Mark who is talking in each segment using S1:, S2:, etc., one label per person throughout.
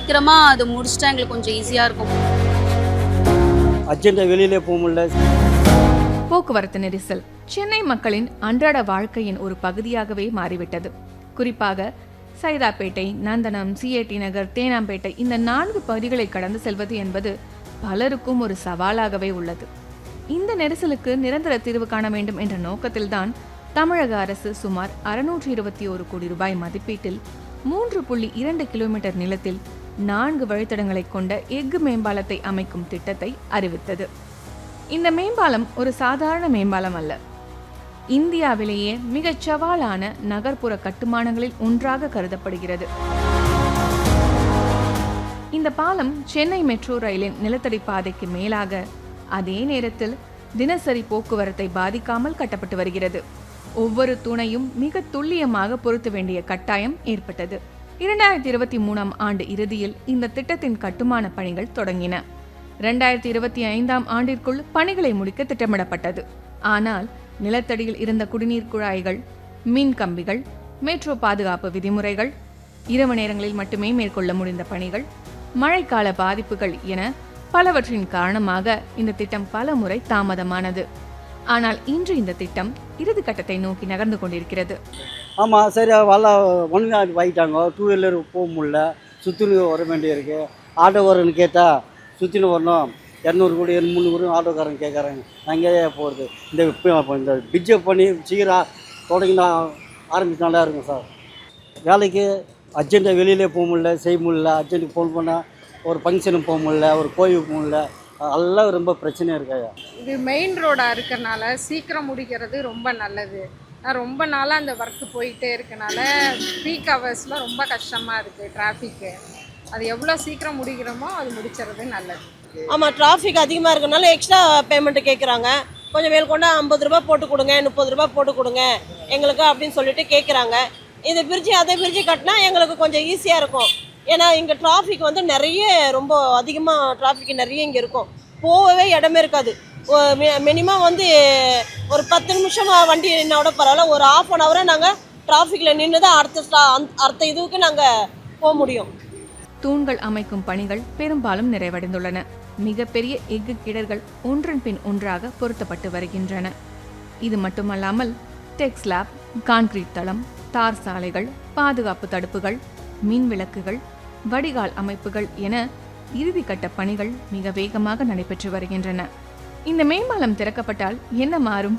S1: சீக்கிரமா அது முடிச்சிட்டா எங்களுக்கு கொஞ்சம் ஈஸியா இருக்கும்.
S2: அர்ஜென்ட்டாக வெளியிலே போக முடியல.
S3: போக்குவரத்து நெரிசல் சென்னை மக்களின் அன்றாட வாழ்க்கையின் ஒரு பகுதியாகவே மாறிவிட்டது. குறிப்பாக சைதாப்பேட்டை, நந்தனம், சிஐடி நகர், தேனாம்பேட்டை இந்த 4 பகுதிகளை கடந்து செல்வது என்பது பலருக்கும் ஒரு சவாலாகவே உள்ளது. இந்த நெரிசலுக்கு நிரந்தர தீர்வு காண வேண்டும் என்ற நோக்கத்தில்தான் தமிழக அரசு சுமார் 621 கோடி ரூபாய் மதிப்பீட்டில் 3.2 கிலோமீட்டர் நிலத்தில் 4 வழித்தடங்களை கொண்ட எஃகு மேம்பாலத்தை அமைக்கும் திட்டத்தை அறிவித்தது. இந்த மேம்பாலம் ஒரு சாதாரண மேம்பாலம் அல்ல. இந்தியாவிலேயே மிகச் சவாலான நகர்ப்புற கட்டுமானங்களில் ஒன்றாக கருதப்படுகிறது. இந்த பாலம் சென்னை மெட்ரோ ரயிலின் நிலத்தடி பாதைக்கு மேலாக, அதே நேரத்தில் தினசரி போக்குவரத்தை பாதிக்காமல் கட்டப்பட்டு வருகிறது. ஒவ்வொரு தூணையும் மிக துல்லியமாக பொருத்த வேண்டிய கட்டாயம் ஏற்பட்டது. 2023ஆம் ஆண்டு இறுதியில் இந்த திட்டத்தின் கட்டுமான பணிகள் தொடங்கின. 2025ஆம் ஆண்டிற்குள் பணிகளை முடிக்க திட்டமிடப்பட்டது. ஆனால் நிலத்தடியில் இருந்த குடிநீர் குழாய்கள், மின் கம்பிகள், மெட்ரோ பாதுகாப்பு விதிமுறைகள், இரவு நேரங்களில் மட்டுமே மேற்கொள்ள முடிந்த பணிகள், மழைக்கால பாதிப்புகள் என பலவற்றின் காரணமாக இந்த திட்டம் பல முறை தாமதமானது. ஆனால் இன்று இந்த திட்டம் இறுதி கட்டத்தை நோக்கி நகர்ந்து கொண்டிருக்கிறது.
S2: ஆமாம், சரி, ஒழுங்காக வாங்கிட்டாங்க. 2 வீலர் போக முடியல, சுற்றினு வர வேண்டியிருக்கு. ஆட்டோ வரன்னு கேட்டால் சுற்றினு வரணும், 200 கோடி 300 கோடி ஆட்டோக்காரங்க கேட்குறாங்க. அங்கே போகிறது. இந்த பிட்ஜை பண்ணி சீக்கிரம் தொடங்கினா ஆரம்பிச்சு நல்லா இருக்கும் சார். வேலைக்கு அர்ஜென்ட்டாக வெளியிலே போக முடியல, செய்ய முடியல. அர்ஜென்ட்டுக்கு ஃபோன் பண்ணால் ஒரு ஃபங்க்ஷனுக்கு போக முடியல, ஒரு கோயிலுக்கு போக முடியல. அதெல்லாம் ரொம்ப பிரச்சனையாக இருக்காயா.
S4: இது மெயின் ரோடாக இருக்கிறனால சீக்கிரம் முடிக்கிறது ரொம்ப நல்லது. நான் ரொம்ப நாளாக அந்த ஒர்க்கு போயிட்டே இருக்கனால பீக் ஹவர்ஸில் ரொம்ப கஷ்டமாக இருக்குது டிராஃபிக்கு. அது எவ்வளோ சீக்கிரம் முடிக்கிறோமோ அது முடிச்சுறது நல்லது.
S5: ஆமாம், டிராஃபிக் அதிகமாக இருக்கனால எக்ஸ்ட்ரா பேமெண்ட்டு கேட்குறாங்க. கொஞ்சம் மேற்கொண்டா 50 ரூபா போட்டு கொடுங்க, 30 ரூபா போட்டு கொடுங்க எங்களுக்கு அப்படின்னு சொல்லிட்டு கேட்குறாங்க. இது பிரிட்ஜு அதை பிரிட்ஜு கட்டினா எங்களுக்கு கொஞ்சம் ஈஸியாக இருக்கும். ஏன்னா இங்கே டிராஃபிக் வந்து நிறைய, ரொம்ப அதிகமாக டிராஃபிக் நிறைய இங்கே இருக்கும். போகவே இடமே இருக்காது. மினிமம் வந்து ஒரு 10 நிமிஷம் வண்டி நின்னோட பரவாயில்ல, ஒரு ½ ஹவரை நாங்கள் டிராஃபிக்கில் நின்று தான் அடுத்த இதுவுக்கு நாங்கள் போக முடியும்.
S3: தூண்கள் அமைக்கும் பணிகள் பெரும்பாலும் நிறைவடைந்துள்ளன. மிகப்பெரிய எஃகு கிடர்கள் ஒன்றன் பின் ஒன்றாக பொருத்தப்பட்டு வருகின்றன. இது மட்டுமல்லாமல் டெக்ஸ்லாப், கான்கிரீட் தளம், தார் சாலைகள், பாதுகாப்பு தடுப்புகள், மின் விளக்குகள், வடிகால் அமைப்புகள் என இறுதிக்கட்ட பணிகள் மிக வேகமாக நடைபெற்று வருகின்றன. இந்த மேம்பாலம் திறக்கப்பட்டால் என்ன மாறும்?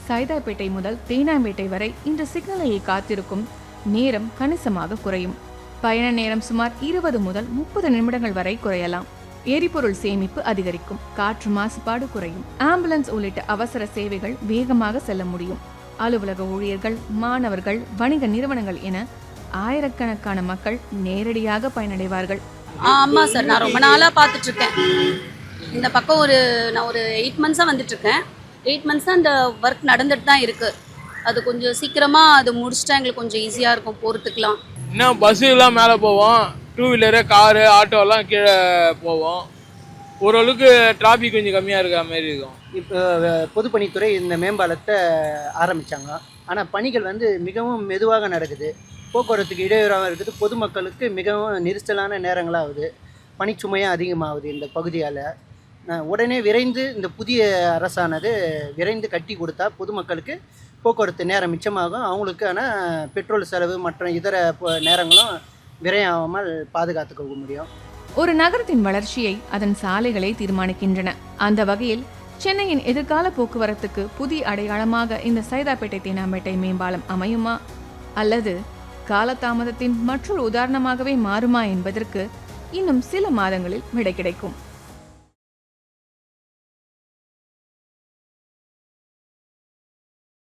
S3: சைதாப்பேட்டை முதல் தேனாம்பேட்டை வரை இன்று சிக்னலில் காத்திருக்கும் நேரம் கணிசமாக குறையும். பயண நேரம் சுமார் 20 முதல் 30 நிமிடங்கள் வரை குறையலாம். எரிபொருள் சேமிப்பு அதிகரிக்கும். காற்று மாசுபாடு குறையும். ஆம்புலன்ஸ் உள்ளிட்ட அவசர சேவைகள் வேகமாக செல்ல முடியும். அலுவலக ஊழியர்கள், மாணவர்கள், வணிக நிறுவனங்கள் என ஆயிரக்கணக்கான மக்கள் நேரடியாக பயனடைவார்கள்.
S1: ஆமாம் சார், நான் ரொம்ப நாளாக பார்த்துட்டு இருக்கேன். இந்த பக்கம் நான் ஒரு 8 மந்த்ஸாக வந்துட்டு இருக்கேன். 8 மந்த்ஸாக இந்த ஒர்க் நடந்துட்டு தான் இருக்கு. அது கொஞ்சம் சீக்கிரமாக அது முடிச்சிட்டா எங்களுக்கு கொஞ்சம் ஈஸியாக இருக்கும் போகிறதுக்கெலாம்.
S6: இன்னும் பஸ்ஸுலாம் மேலே போவோம், 2 வீலரு, காரு, ஆட்டோலாம் கீழே போவோம். ஓரளவுக்கு டிராஃபிக் கொஞ்சம் கம்மியாக இருக்கிற மாதிரி இருக்கும்.
S7: இப்போ பொதுப்பணித்துறை இந்த மேம்பாலத்தை ஆரம்பித்தாங்க. ஆனால் பணிகள் வந்து மிகவும் மெதுவாக நடக்குது. போக்குவரத்துக்கு இடையூறாக இருக்குது. பொதுமக்களுக்கு மிகவும் நெரிசலான நேரங்களாகுது. பணிச்சுமையும் அதிகமாகுது இந்த பகுதியால். உடனே விரைந்து இந்த புதிய அரசானது விரைந்து கட்டி கொடுத்தா பொதுமக்களுக்கு போக்குவரத்து நேரம் மிச்சமாகும். அவங்களுக்கான பெட்ரோல் செலவு மற்ற இதர நேரங்களும் விரையாகாமல் பாதுகாத்துக்க முடியும்.
S3: ஒரு நகரத்தின் வளர்ச்சியை அதன் சாலைகளை தீர்மானிக்கின்றன. அந்த வகையில் சென்னையின் எதிர்கால போக்குவரத்துக்கு புதிய அடையாளமாக இந்த சைதாப்பேட்டை தேனாம்பேட்டை மேம்பாலம் அமையுமா, அல்லது காலதாமதத்தின் மற்றொரு உதாரணமாகவே மாறுமா என்பதற்கு இன்னும் சில மாதங்களில் விடை கிடைக்கும்.